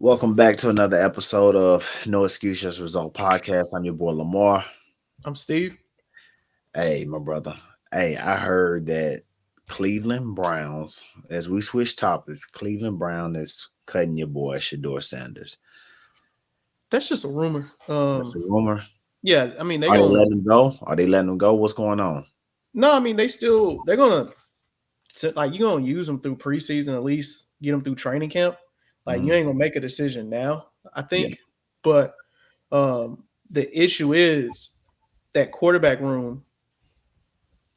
Welcome back to another episode of No Excuse Just Result podcast. I'm your boy Lamar. I'm Steve. Hey, my brother. Hey, I heard that Cleveland Browns, as we switch topics, Cleveland Brown is cutting your boy Shedeur Sanders. That's just a rumor. That's a rumor. Yeah, I mean they Are they gonna letting him go? Are they letting him go? What's going on? no, I mean they're gonna like you're gonna use them through preseason at least get them through training camp. Like you Mhm. ain't gonna make a decision now, I Yeah, think. But the issue is that quarterback room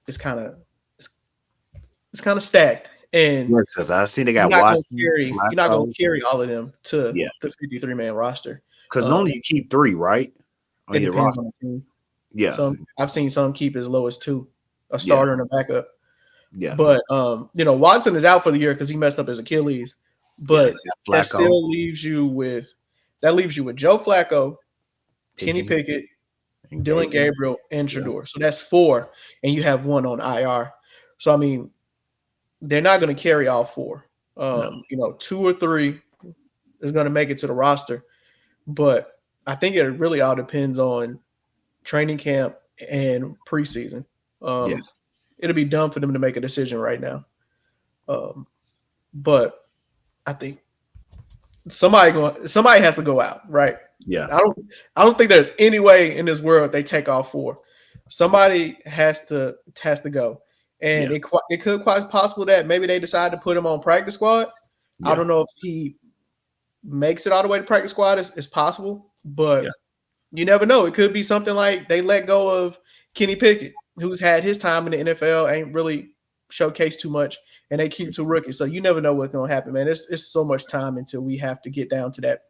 is it's, it's kind of stacked, and because I see they got Watson, you're not gonna Flacco. carry all of them to Yeah, the 53-man roster. because Um, normally you keep three, right, on it your depends roster. on the team. Yeah, Some I've seen some keep as low as two, a yeah, starter and a backup. yeah, But Watson is out for the year because he messed up his Achilles. yeah. But They that got Flacco, still leaves you with Joe Flacco, Kenny Pickens, Pickett, and Dylan Gabriel. Gabriel, and Yeah, Shedeur. So that's four, and you have one on IR. So I mean, they're not going to carry all four. no, Two or three is going to make it to the roster, but I think it really all depends on training camp and preseason. yeah. Um, it'll be dumb for them to make a decision right now. Um, but I think somebody has to go out, right? Yeah, I don't I don't think there's any way in this world they take all four. Somebody has to go, and yeah, it could quite possible that maybe they decide to put him on practice squad. I yeah, don't know if he makes it all the way to practice squad. Is possible, yeah, but you never know. It could be something like they let go of Kenny Pickett, who's had his time in the NFL, ain't really showcased too much, and they keep two rookies. So you never know what's gonna happen, man. It's so much time until we have to get down to that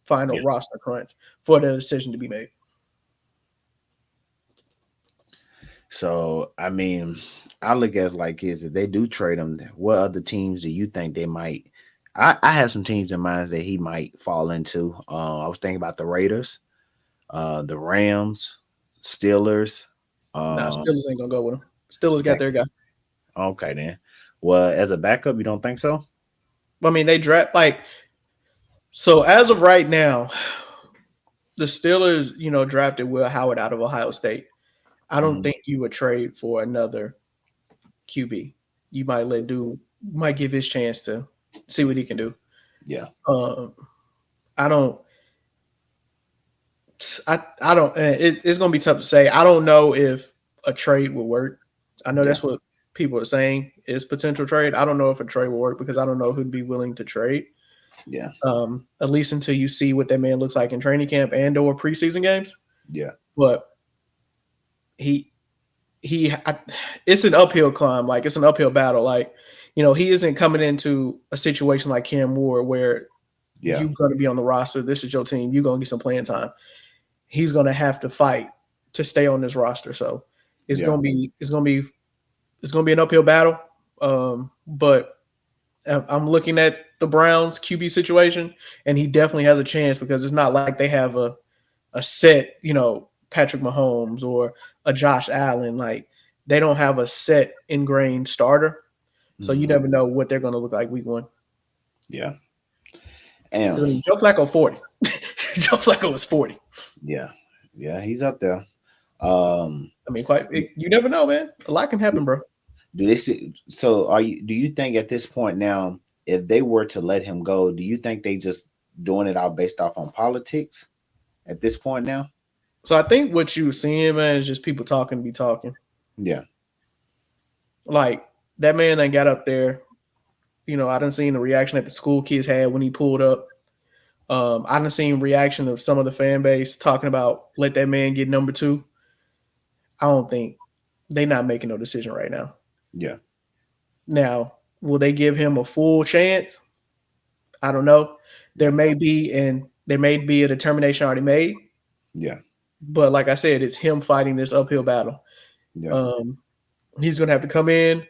final yeah. roster crunch for the decision to be made. So I mean, I look at it like this: if they do trade him, what other teams do you think they might? I have some teams in mind that he might fall into. I was thinking about the Raiders, the Rams, Steelers. Nah, Um, Steelers ain't gonna go with him. Steelers got okay, their guy. okay then. Well, as a backup, you don't think so? I mean, they draft like so as of right now, the Steelers, drafted Will Howard out of Ohio State. I don't Hmm. think you would trade for another QB. You might might give his chance to see what he can do. Yeah, Um, I don't, I don't. It's gonna be tough to say. I don't know if a trade will work. I know yeah, that's what people are saying is potential trade. I don't know if a trade will work because I don't know who'd be willing to trade. yeah, At least until you see what that man looks like in training camp and/or preseason games. yeah, But he I, it's an uphill climb. Like it's an uphill battle. Like he isn't coming into a situation like Cam Ward where yeah, you're going to be on the roster. This is your team. You're going to get some playing time. He's going to have to fight to stay on this roster. So it's yeah, going to be an uphill battle. But I'm looking at the Browns QB situation, and he definitely has a chance because it's not like they have a set, Patrick Mahomes or a Josh Allen. Like they don't have a set ingrained starter. So you hmm, never know what they're going to look like week one. yeah. And Because I mean, Joe Flacco 40. Joe Flacco was 40. yeah, yeah, he's up there. Um, I mean, you never know, man. A lot can happen, bro. do they so are you do you think at this point now, if they were to let him go, do you think they just doing it out based off on politics at this point now? So I think what you were seeing, man, is just people talking to be talking. Yeah, Like that man that got up there, I didn't see the reaction that the school kids had when he pulled up. I didn't see reaction of some of the fan base talking about let that man get number two. I don't think they're not making no decision right now. yeah, Now, will they give him a full chance? I don't know. yeah, There may be a determination already made, yeah, but like I said, it's him fighting this uphill battle. yeah, Um, he's gonna have to come in,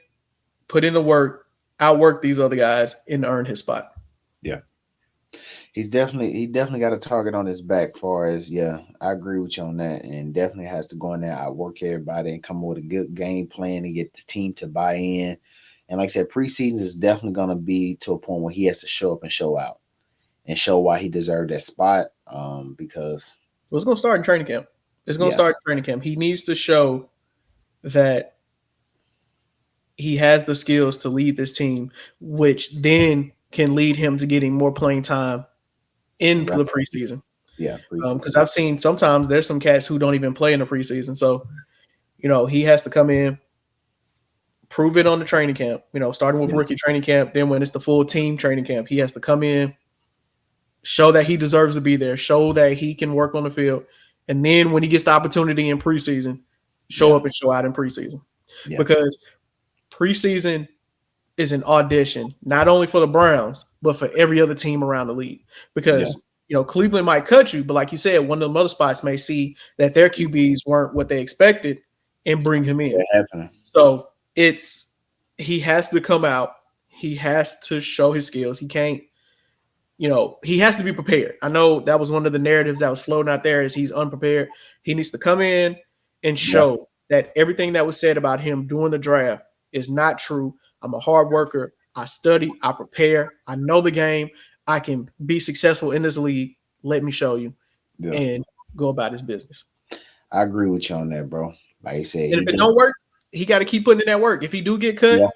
put in the work, outwork these other guys, and earn his spot. yeah. He definitely got a target on his back. Far as yeah, I agree with you on that, and definitely has to go in there, outwork everybody, and come up with a good game plan and get the team to buy in. And like I said, preseason is definitely going to be to a point where he has to show up and show out. and show why he deserved that spot. Because Well, it's going to start in training camp. It's going to yeah, start in training camp. He needs to show that he has the skills to lead this team, which then can lead him to getting more playing time in right. the preseason. Yeah, Because preseason. I've seen sometimes there's some cats who don't even play in the preseason. So, he has to come in, prove it on the training camp, starting with Yeah, rookie training camp. Then when it's the full team training camp, he has to come in, show that he deserves to be there, show that he can work on the field. And then when he gets the opportunity in preseason, show yeah, up and show out in preseason. yeah, Because preseason is an audition, not only for the Browns, but for every other team around the league. yeah. Because, Cleveland might cut you, but like you said, one of them other spots may see that their QBs weren't what they expected and bring him in. That happening. So he has to come out. He has to show his skills. He can't, he has to be prepared. I know that was one of the narratives that was floating out there is he's unprepared. He needs to come in and Yeah, show that everything that was said about him during the draft is not true. I'm a hard worker. I study. I prepare. I know the game. I can be successful in this league. Let me show you yeah. and go about his business. I agree with you on that, bro. Like I said, And he if it do. don't work, he got to keep putting in that work. If he do get cut, Yeah,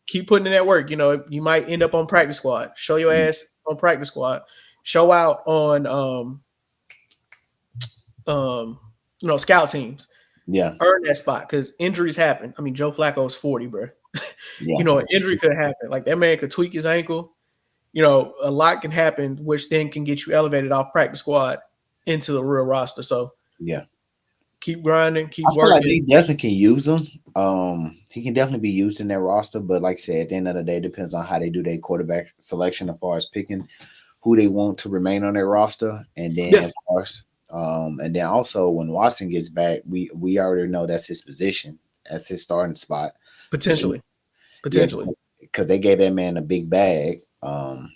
keep putting in that work. You might end up on practice squad. Show your mm, ass on practice squad. Show out on scout teams. yeah, Earn that spot because injuries happen. I mean, Joe Flacco's 40, bro. yeah. An injury could happen. Like that man could tweak his ankle. A lot can happen, which then can get you elevated off practice squad into the real roster. So Yeah. keep grinding, keep I feel like they working. definitely can use him. He can definitely be used in their roster, but like I said, at the end of the day, it depends on how they do their quarterback selection as far as picking who they want to remain on their roster, and then Yeah, of course, and then also when Watson gets back, we already know that's his position, that's his starting spot, because potentially, yeah, potentially. because they gave that man a big bag. Um,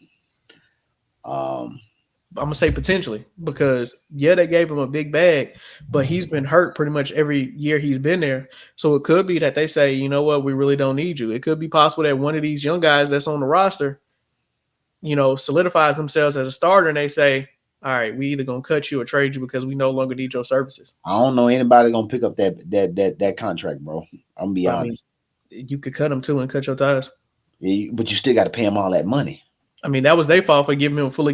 I'm gonna say potentially because they gave him a big bag, but he's been hurt pretty much every year he's been there. So it could be that they say, you know what, we really don't need you. It could be possible that one of these young guys that's on the roster, solidifies themselves as a starter, and they say, all right, we either gonna cut you or trade you because we no longer need your services. I don't know anybody gonna pick up that contract, bro. I'm gonna be But I mean, honest. you could cut them too and cut your ties. But you still got to pay him all that money. I mean, that was their fault for giving him a fully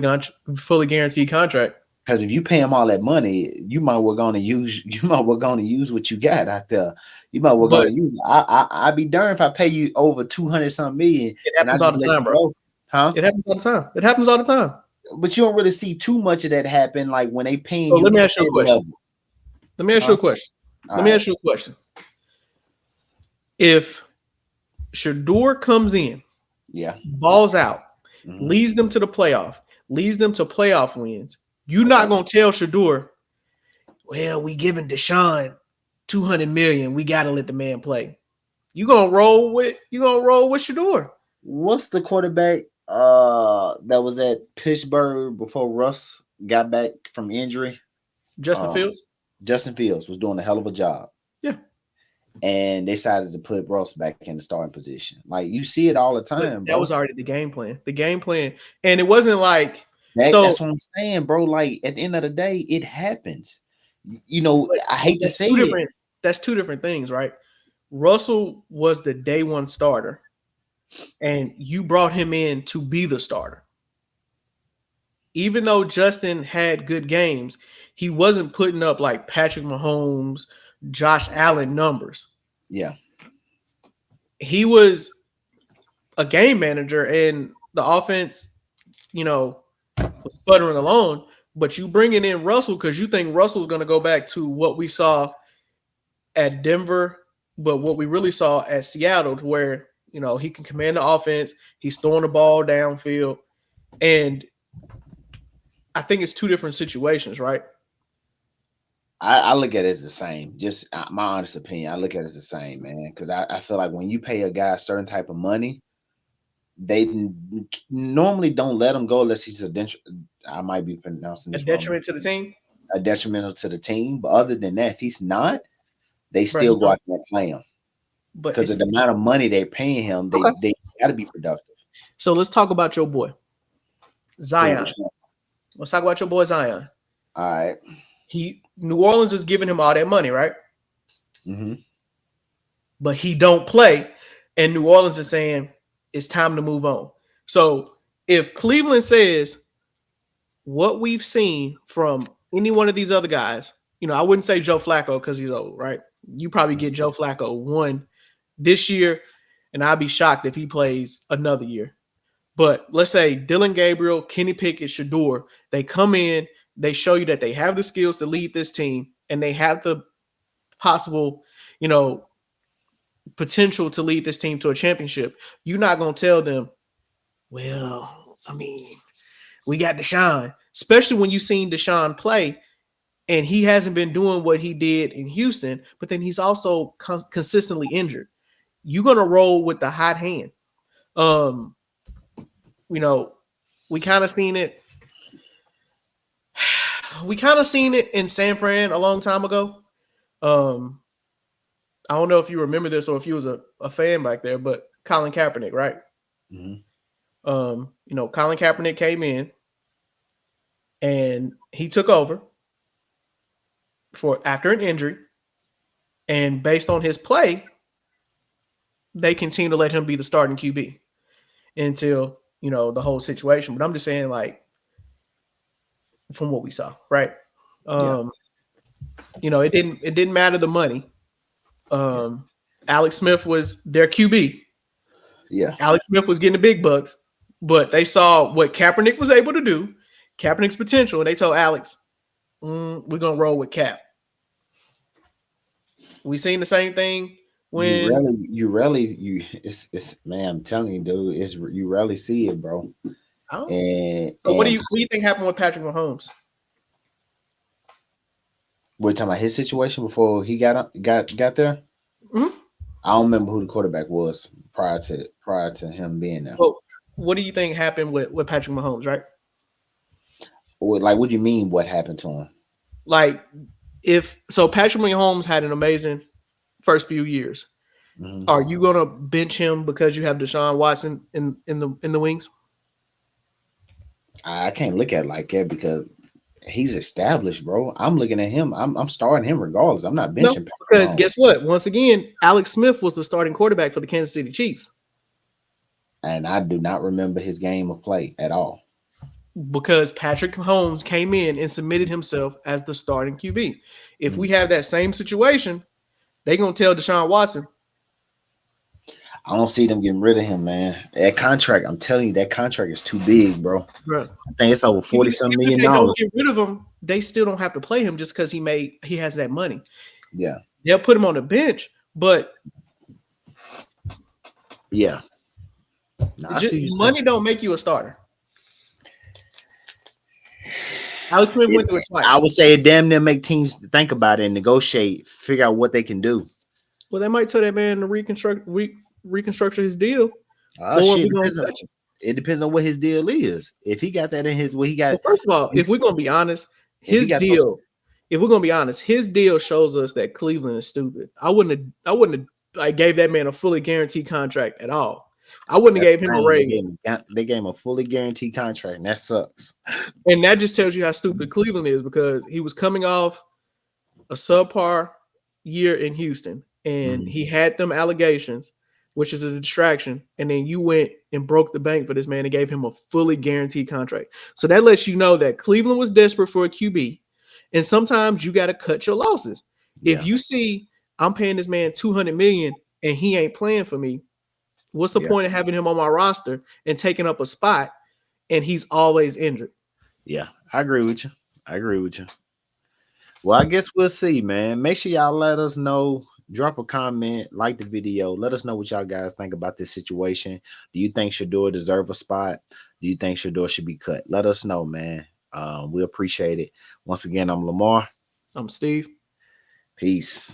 guaranteed contract. Because if you pay him all that money, you might well going to use what you got out there. You might well going But to use it. I'd be darned if I pay you over 200 something million it and I happens all just the let time, you bro. go, huh? It happens all the time. It happens all the time. But you don't really see too much of that happen, like when they paying So you let me at ask you a that question. level, Let me ask you huh? a question. All Let me right, ask you a question. If Shedeur comes in, yeah, balls out, hmm, leads them to the playoff, leads them to playoff wins, you're okay. not gonna tell Shedeur, well, we giving Deshaun 200 million. We gotta let the man play. You gonna roll with Shedeur. What's the quarterback that was at Pittsburgh before Russ got back from injury? Justin Um, Fields. Justin Fields was doing a hell of a job. Yeah. And they decided to put Russ back in the starting position. Like you see it all the But time, that bro. was already the game plan. The game plan. And it wasn't like That's so what I'm saying, bro. Like at the end of the day, it happens. You know, but I hate to that's say two it. different that's two different things, right? Russell was the day one starter, and you brought him in to be the starter. Even though Justin had good games, he wasn't putting up like Patrick Mahomes, Josh Allen numbers. Yeah, He was a game manager, and the offense, you know, was sputtering along. But you bringing in Russell because you think Russell's going to go back to what we saw at Denver, but what we really saw at Seattle, to where he can command the offense. He's throwing the ball downfield, and I think it's two different situations, right? I look at it as the same. Just my honest opinion, I look at it as the same, man. Because I feel like when you pay a guy a certain type of money, they normally don't let him go unless he's I might be pronouncing A this wrong. detriment to the team, A detrimental to the team. But other than that, if he's not, they bro. still go out there and play him But because it's of the amount of money they're paying him. okay. They got to be productive. So let's talk about your boy Who? Zion. Which one? Let's talk about your boy Zion. All right. He New Orleans is giving him all that money, right? Mm-hmm. But he don't play, and New Orleans is saying it's time to move on. So if Cleveland says what we've seen from any one of these other guys, I wouldn't say Joe Flacco because he's old, right? You probably get Joe Flacco one this year, and I'd be shocked if he plays another year. But let's say Dylan Gabriel, Kenny Pickett, Shedeur, they come in, they show you that they have the skills to lead this team, and they have the possible, you know, potential to lead this team to a championship. You're not gonna tell them, well, I mean, we got Deshaun, especially when you've seen Deshaun play and he hasn't been doing what he did in Houston, but then he's also consistently injured. You're gonna roll with the hot hand. Um, you know, we kind of seen it. We kind of seen it in San Fran a long time ago. Um, I don't know if you remember this or if you was a fan back there, but Colin Kaepernick, right? Mm-hmm. Colin Kaepernick came in and he took over for after an injury, and based on his play, they continue to let him be the starting QB until the whole situation. But I'm just saying, like, from what we saw, right? Yeah. Um, it didn't matter the money. Yeah. Alex Smith was their QB. Yeah. Alex Smith was getting the big bucks, but they saw what Kaepernick was able to do, Kaepernick's potential, and they told Alex, "We're gonna roll with Cap." We seen the same thing when. It's man, I'm telling you, dude, you rarely see it, bro. I don't, And so what do you think happened with Patrick Mahomes? we're talking about his situation before he got there. Mm-hmm. I don't remember who the quarterback was prior to him being there. Well, what do you think happened with Patrick Mahomes, right? Like, what do you mean? What happened to him? Like, if so, Patrick Mahomes had an amazing first few years. Hmm. Are you gonna bench him because you have Deshaun Watson in the wings? I can't look at it like that because he's established, bro. I'm looking at him. I'm starting him regardless. I'm not No, benching Patrick because Mahomes, guess what? Once again, Alex Smith was the starting quarterback for the Kansas City Chiefs and I do not remember his game of play at all. because Patrick Mahomes came in and submitted himself as the starting QB. If we Mm. have that same situation, they're gonna tell Deshaun Watson, I don't see them getting rid of him, man. That contract, I'm telling you, that contract is too big, bro. bro. I think it's over Even, 40 some even if million they don't dollars. get rid of him, they still don't have to play him just because he has that money. Yeah, They'll put him on the bench, but yeah. No, I see what you're saying. money don't make you a starter. Alex Smith It, went through it I twice. would say it damn near make teams think about it and negotiate, figure out what they can do. Well, they might tell that man to reconstruct his deal, Oh or shit, we're gonna depends on cut you. it depends on what his deal is. If he got that in his what he got Well, first of all, his if he got those if we're gonna be honest, his deal shows us that Cleveland is stupid. I wouldn't have like gave that man a fully guaranteed contract at all. I wouldn't have that's gave him the a thing. raise. They gave him a fully guaranteed contract, and that sucks. And that just tells you how stupid Cleveland is because he was coming off a subpar year in Houston and Mhm. he had them allegations, which is a distraction. And then you went and broke the bank for this man and gave him a fully guaranteed contract. So that lets you know that Cleveland was desperate for a QB. And sometimes you got to cut your losses. If Yeah, you see I'm paying this man 200 million and he ain't playing for me, what's the yeah, point of having him on my roster and taking up a spot and he's always injured? yeah. I agree with you. I agree with you. Well, I guess we'll see, man. Make sure y'all let us know. Drop a comment, like the video. Let us know what y'all guys think about this situation. Do you think Shedeur deserve a spot? Do you think Shedeur should be cut? Let us know, man. We appreciate it. Once again, I'm Lamar. I'm Steve. Peace.